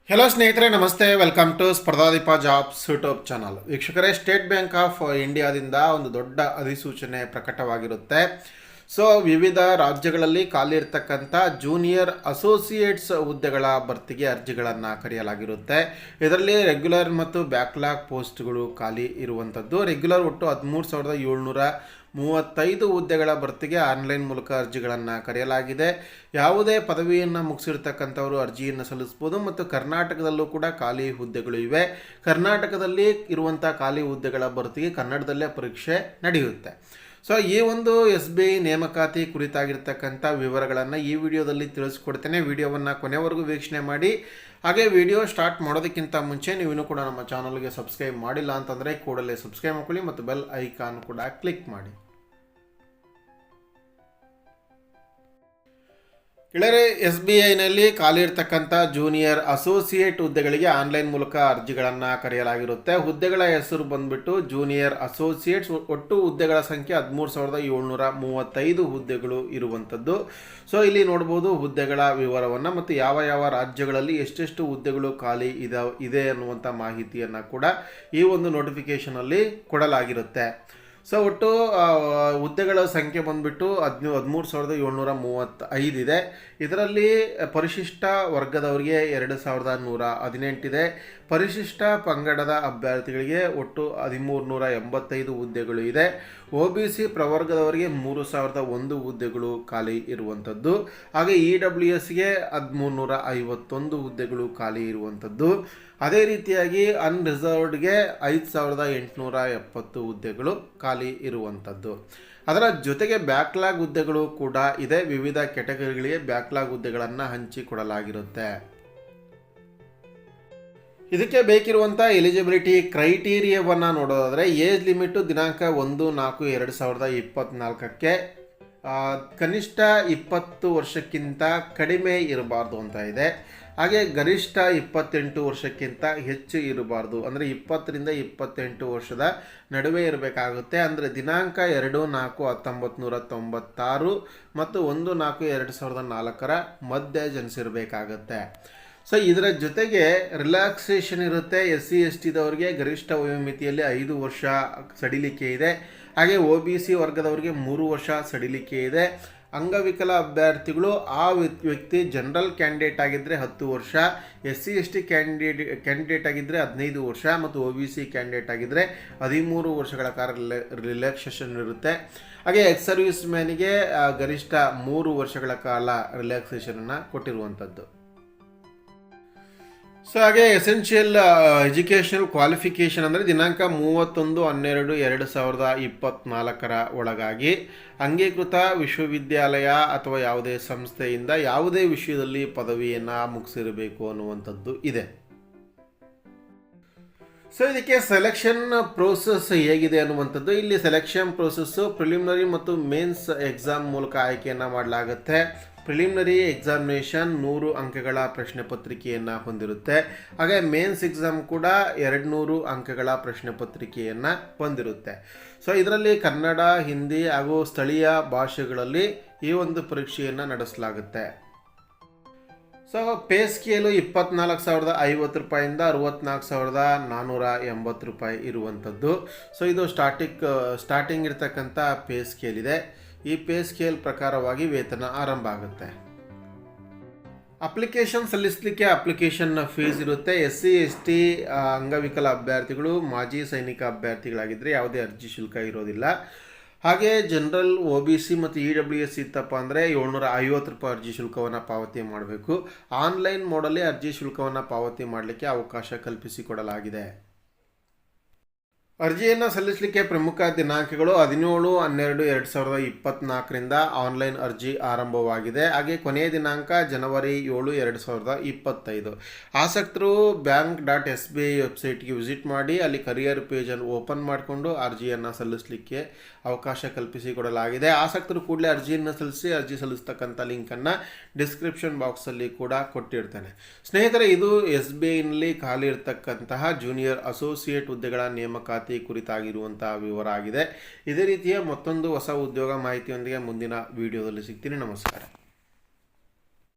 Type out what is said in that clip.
Hello ಸ್ನೇಹಿತರೆ, ನಮಸ್ತೆ. Welcome to Spardhadeepa jobs YouTube channel. ವೀಕ್ಷಕರೇ, ಸ್ಟೇಟ್ ಬ್ಯಾಂಕ್ ಆಫ್ ಇಂಡಿಯಾದಿಂದ ಒಂದು ದೊಡ್ಡ ಅಧಿಸೂಚನೆ ಪ್ರಕಟವಾಗಿರುತ್ತೆ. ಸೊ ವಿವಿಧ ರಾಜ್ಯಗಳಲ್ಲಿ ಖಾಲಿ ಇರ್ತಕ್ಕಂಥ ಜೂನಿಯರ್ ಅಸೋಸಿಯೇಟ್ಸ್ ಹುದ್ದೆಗಳ ಭರ್ತಿಗೆ ಅರ್ಜಿಗಳನ್ನು ಕರೆಯಲಾಗಿರುತ್ತೆ. ಇದರಲ್ಲಿ ರೆಗ್ಯುಲರ್ ಮತ್ತು ಬ್ಯಾಕ್ಲಾಗ್ ಪೋಸ್ಟ್ಗಳು ಖಾಲಿ ಇರುವಂಥದ್ದು. ರೆಗ್ಯುಲರ್ ಒಟ್ಟು 13,735 ಹುದ್ದೆಗಳ ಭರ್ತಿಗೆ ಆನ್ಲೈನ್ ಮೂಲಕ ಅರ್ಜಿಗಳನ್ನು ಕರೆಯಲಾಗಿದೆ. ಯಾವುದೇ ಪದವಿಯನ್ನು ಮುಗಿಸಿರ್ತಕ್ಕಂಥವರು ಅರ್ಜಿಯನ್ನು ಸಲ್ಲಿಸ್ಬೋದು ಮತ್ತು ಕರ್ನಾಟಕದಲ್ಲೂ ಕೂಡ ಖಾಲಿ ಹುದ್ದೆಗಳು ಇವೆ. ಕರ್ನಾಟಕದಲ್ಲಿ ಇರುವಂಥ ಖಾಲಿ ಹುದ್ದೆಗಳ ಭರ್ತಿಗೆ ಕನ್ನಡದಲ್ಲೇ ಪರೀಕ್ಷೆ ನಡೆಯುತ್ತೆ. ಸೊ ಈ ಒಂದು SBI ನೇಮಕಾತಿ ಕುರಿತಾಗಿರ್ತಕ್ಕಂಥ ವಿವರಗಳನ್ನು ಈ ವಿಡಿಯೋದಲ್ಲಿ ತಿಳಿಸ್ಕೊಡ್ತೇನೆ. ವಿಡಿಯೋವನ್ನು ಕೊನೆವರೆಗೂ ವೀಕ್ಷಣೆ ಮಾಡಿ. ಹಾಗೆ ವಿಡಿಯೋ ಸ್ಟಾರ್ಟ್ ಮಾಡೋದಕ್ಕಿಂತ ಮುಂಚೆ ನೀವಿನ್ನೂ ಕೂಡ ನಮ್ಮ ಚಾನಲ್ಗೆ ಸಬ್ಸ್ಕ್ರೈಬ್ ಮಾಡಿಲ್ಲ ಅಂತಂದರೆ ಕೂಡಲೇ ಸಬ್ಸ್ಕ್ರೈಬ್ ಮಾಡ್ಕೊಳ್ಳಿ ಮತ್ತು ಬೆಲ್ ಐಕಾನ್ ಕೂಡ ಕ್ಲಿಕ್ ಮಾಡಿ. ಗೆಳೆಯರೆ, SBIನಲ್ಲಿ ಖಾಲಿ ಇರ್ತಕ್ಕಂಥ ಜೂನಿಯರ್ ಅಸೋಸಿಯೇಟ್ ಹುದ್ದೆಗಳಿಗೆ ಆನ್ಲೈನ್ ಮೂಲಕ ಅರ್ಜಿಗಳನ್ನು ಕರೆಯಲಾಗಿರುತ್ತೆ. ಹುದ್ದೆಗಳ ಹೆಸರು ಬಂದ್ಬಿಟ್ಟು ಜೂನಿಯರ್ ಅಸೋಸಿಯೇಟ್ಸ್. ಒಟ್ಟು ಹುದ್ದೆಗಳ ಸಂಖ್ಯೆ 13,735 ಹುದ್ದೆಗಳು ಇರುವಂಥದ್ದು. ಸೊ ಇಲ್ಲಿ ನೋಡ್ಬೋದು ಹುದ್ದೆಗಳ ವಿವರವನ್ನು ಮತ್ತು ಯಾವ ಯಾವ ರಾಜ್ಯಗಳಲ್ಲಿ ಎಷ್ಟೆಷ್ಟು ಹುದ್ದೆಗಳು ಖಾಲಿ ಇದೆ ಅನ್ನುವಂಥ ಮಾಹಿತಿಯನ್ನು ಕೂಡ ಈ ಒಂದು ನೋಟಿಫಿಕೇಷನಲ್ಲಿ ಕೊಡಲಾಗಿರುತ್ತೆ. ಸೊ ಒಟ್ಟು ಹುದ್ದೆಗಳ ಸಂಖ್ಯೆ ಬಂದುಬಿಟ್ಟು 13,735 ಇದೆ. ಇದರಲ್ಲಿ ಪರಿಶಿಷ್ಟ ವರ್ಗದವರಿಗೆ 2,118 ಇದೆ. ಪರಿಶಿಷ್ಟ ಪಂಗಡದ ಅಭ್ಯರ್ಥಿಗಳಿಗೆ ಒಟ್ಟು 1,385 ಹುದ್ದೆಗಳು ಇದೆ. OBC ಪ್ರವರ್ಗದವರಿಗೆ 3,001 ಹುದ್ದೆಗಳು ಖಾಲಿ ಇರುವಂಥದ್ದು. ಹಾಗೆ EWSಗೆ 1,351 ಹುದ್ದೆಗಳು ಖಾಲಿ ಇರುವಂಥದ್ದು. ಅದೇ ರೀತಿಯಾಗಿ ಅನ್ರಿಸರ್ವ್ಡ್ಗೆ 5,870 ಹುದ್ದೆಗಳು ಖಾಲಿ ಇರುವಂಥದ್ದು. ಅದರ ಜೊತೆಗೆ ಬ್ಯಾಕ್ಲಾಗ್ ಹುದ್ದೆಗಳು ಕೂಡ ಇದೆ. ವಿವಿಧ ಕೆಟಗರಿಗಳಿಗೆ ಬ್ಯಾಕ್ಲಾಗ್ ಹುದ್ದೆಗಳನ್ನು ಹಂಚಿಕೊಡಲಾಗಿರುತ್ತೆ. ಇದಕ್ಕೆ ಬೇಕಿರುವಂಥ ಎಲಿಜಿಬಿಲಿಟಿ ಕ್ರೈಟೀರಿಯಾವನ್ನು ನೋಡೋದಾದರೆ ಏಜ್ ಲಿಮಿಟು ದಿನಾಂಕ 1/4/2024ಕ್ಕೆ ಕನಿಷ್ಠ 20 ವರ್ಷಕ್ಕಿಂತ ಕಡಿಮೆ ಇರಬಾರ್ದು ಅಂತ ಇದೆ. ಹಾಗೆ ಗರಿಷ್ಠ 28 ವರ್ಷಕ್ಕಿಂತ ಹೆಚ್ಚು ಇರಬಾರ್ದು. ಅಂದರೆ 20ರಿಂದ 28 ವರ್ಷದ ನಡುವೆ ಇರಬೇಕಾಗುತ್ತೆ. ಅಂದರೆ ದಿನಾಂಕ 2/4/1996 ಮತ್ತು 1/4/2004 ಮಧ್ಯೆ ಜನಿಸಿರಬೇಕಾಗತ್ತೆ. ಸೊ ಇದರ ಜೊತೆಗೆ ರಿಲ್ಯಾಕ್ಸೇಷನ್ ಇರುತ್ತೆ. SC/STದವರಿಗೆ ಗರಿಷ್ಠ ವಯೋಮಿತಿಯಲ್ಲಿ 5 ವರ್ಷ ಸಡಿಲಿಕೆ ಇದೆ. ಹಾಗೆ OBC ವರ್ಗದವರಿಗೆ 3 ವರ್ಷ ಸಡಿಲಿಕೆ ಇದೆ. ಅಂಗವಿಕಲ ಅಭ್ಯರ್ಥಿಗಳು ಆ ವ್ಯಕ್ತಿ ಜನರಲ್ ಕ್ಯಾಂಡಿಡೇಟ್ ಆಗಿದ್ದರೆ 10 ವರ್ಷ, SC/ST ಕ್ಯಾಂಡಿಡೇಟ್ ಆಗಿದ್ದರೆ 15 ವರ್ಷ ಮತ್ತು OBC ಕ್ಯಾಂಡಿಡೇಟ್ ಆಗಿದ್ದರೆ 13 ವರ್ಷಗಳ ಕಾಲ ರಿಲ್ಯಾಕ್ಸೇಷನ್ ಇರುತ್ತೆ. ಹಾಗೆ ಎಕ್ಸ್ ಸರ್ವಿಸ್ ಮ್ಯಾನಿಗೆ ಗರಿಷ್ಠ 3 ವರ್ಷಗಳ ಕಾಲ ರಿಲ್ಯಾಕ್ಸೇಷನನ್ನು ಕೊಟ್ಟಿರುವಂಥದ್ದು. ಸೊ ಹಾಗೆ ಎಸೆನ್ಷಿಯಲ್ ಎಜುಕೇಷನಲ್ ಕ್ವಾಲಿಫಿಕೇಷನ್ ಅಂದರೆ ದಿನಾಂಕ 31/12/2024 ಒಳಗಾಗಿ ಅಂಗೀಕೃತ ವಿಶ್ವವಿದ್ಯಾಲಯ ಅಥವಾ ಯಾವುದೇ ಸಂಸ್ಥೆಯಿಂದ ಯಾವುದೇ ವಿಷಯದಲ್ಲಿ ಪದವಿಯನ್ನು ಮುಗಿಸಿರಬೇಕು ಅನ್ನುವಂಥದ್ದು ಇದೆ. ಸೊ ಇದಕ್ಕೆ ಸೆಲೆಕ್ಷನ್ ಪ್ರೋಸೆಸ್ ಹೇಗಿದೆ ಅನ್ನುವಂಥದ್ದು. ಇಲ್ಲಿ ಸೆಲೆಕ್ಷನ್ ಪ್ರೋಸೆಸ್ಸು ಪ್ರಿಲಿಮಿನರಿ ಮತ್ತು ಮೇನ್ಸ್ ಎಕ್ಸಾಮ್ ಮೂಲಕ ಆಯ್ಕೆಯನ್ನು ಮಾಡಲಾಗುತ್ತೆ. ಪ್ರಿಲಿಮಿನರಿ ಎಕ್ಸಾಮಿನೇಷನ್ 100 ಅಂಕಗಳ ಪ್ರಶ್ನೆ ಪತ್ರಿಕೆಯನ್ನು ಹೊಂದಿರುತ್ತೆ. ಹಾಗೆ ಮೇನ್ಸ್ ಎಕ್ಸಾಮ್ ಕೂಡ 200 ಅಂಕಗಳ ಪ್ರಶ್ನೆ ಪತ್ರಿಕೆಯನ್ನು ಹೊಂದಿರುತ್ತೆ. ಸೊ ಇದರಲ್ಲಿ ಕನ್ನಡ, ಹಿಂದಿ ಹಾಗೂ ಸ್ಥಳೀಯ ಭಾಷೆಗಳಲ್ಲಿ ಈ ಒಂದು ಪರೀಕ್ಷೆಯನ್ನು ನಡೆಸಲಾಗುತ್ತೆ. ಸೊ ಪೇ ಸ್ಕೇಲು 24,050 ರೂಪಾಯಿಂದ 64,480 ರೂಪಾಯಿ ಇರುವಂಥದ್ದು. ಸೊ ಇದು ಸ್ಟಾರ್ಟಿಂಗ್ ಇರ್ತಕ್ಕಂಥ ಪೇ ಸ್ಕೇಲ್ ಇದೆ. ಈ ಪೇ ಸ್ಕೇಲ್ ಪ್ರಕಾರವಾಗಿ ವೇತನ ಆರಂಭ ಆಗುತ್ತೆ. ಅಪ್ಲಿಕೇಶನ್ ಸಲ್ಲಿಸಲಿಕ್ಕೆ ಅಪ್ಲಿಕೇಶನ್ ಫೀಸ್ ಇರುತ್ತೆ. SC/ST ಅಂಗವಿಕಲ ಅಭ್ಯರ್ಥಿಗಳು, ಮಾಜಿ ಸೈನಿಕ ಅಭ್ಯರ್ಥಿಗಳಾಗಿದ್ದರೆ ಯಾವುದೇ ಅರ್ಜಿ ಶುಲ್ಕ ಇರೋದಿಲ್ಲ. ಹಾಗೆ ಜನರಲ್, OBC ಮತ್ತು EWS ಇತ್ತಪ್ಪ ಅಂದರೆ 750 ರೂಪಾಯಿ ಅರ್ಜಿ ಶುಲ್ಕವನ್ನು ಪಾವತಿ ಮಾಡಬೇಕು. ಆನ್ಲೈನ್ ಮೋಡಲ್ಲಿ ಅರ್ಜಿ ಶುಲ್ಕವನ್ನು ಪಾವತಿ ಮಾಡಲಿಕ್ಕೆ ಅವಕಾಶ ಕಲ್ಪಿಸಿಕೊಡಲಾಗಿದೆ. ಅರ್ಜಿಯನ್ನು ಸಲ್ಲಿಸಲಿಕ್ಕೆ ಪ್ರಮುಖ ದಿನಾಂಕಗಳು 17/12/2024ರಿಂದ ಆನ್ಲೈನ್ ಅರ್ಜಿ ಆರಂಭವಾಗಿದೆ. ಹಾಗೆ ಕೊನೆಯ ದಿನಾಂಕ ಜನವರಿ 7, 2025. ಆಸಕ್ತರು bank.sbi ವೆಬ್ಸೈಟ್ಗೆ ವಿಸಿಟ್ ಮಾಡಿ ಅಲ್ಲಿ ಕರಿಯರ್ ಪೇಜನ್ನು ಓಪನ್ ಮಾಡಿಕೊಂಡು ಅರ್ಜಿಯನ್ನು ಸಲ್ಲಿಸಲಿಕ್ಕೆ ಅವಕಾಶ ಕಲ್ಪಿಸಿಕೊಡಲಾಗಿದೆ. ಆಸಕ್ತರು ಕೂಡಲೇ ಅರ್ಜಿಯನ್ನು ಸಲ್ಲಿಸಿ. ಅರ್ಜಿ ಸಲ್ಲಿಸ್ತಕ್ಕಂಥ ಲಿಂಕನ್ನು ಡಿಸ್ಕ್ರಿಪ್ಷನ್ ಬಾಕ್ಸಲ್ಲಿ ಕೂಡ ಕೊಟ್ಟಿರ್ತೇನೆ. ಸ್ನೇಹಿತರೆ, ಇದು SBIನಲ್ಲಿ ಖಾಲಿ ಇರತಕ್ಕಂತಹ ಜೂನಿಯರ್ ಅಸೋಸಿಯೇಟ್ ಹುದ್ದೆಗಳ ನೇಮಕಾತಿ ಕುರಿತಾಗಿರುವಂತಹ ವಿವರ ಆಗಿದೆ. ಇದೇ ರೀತಿಯ ಮತ್ತೊಂದು ಹೊಸ ಉದ್ಯೋಗ ಮಾಹಿತಿಯೊಂದಿಗೆ ಮುಂದಿನ ವಿಡಿಯೋದಲ್ಲಿ ಸಿಗ್ತೀನಿ. ನಮಸ್ಕಾರ.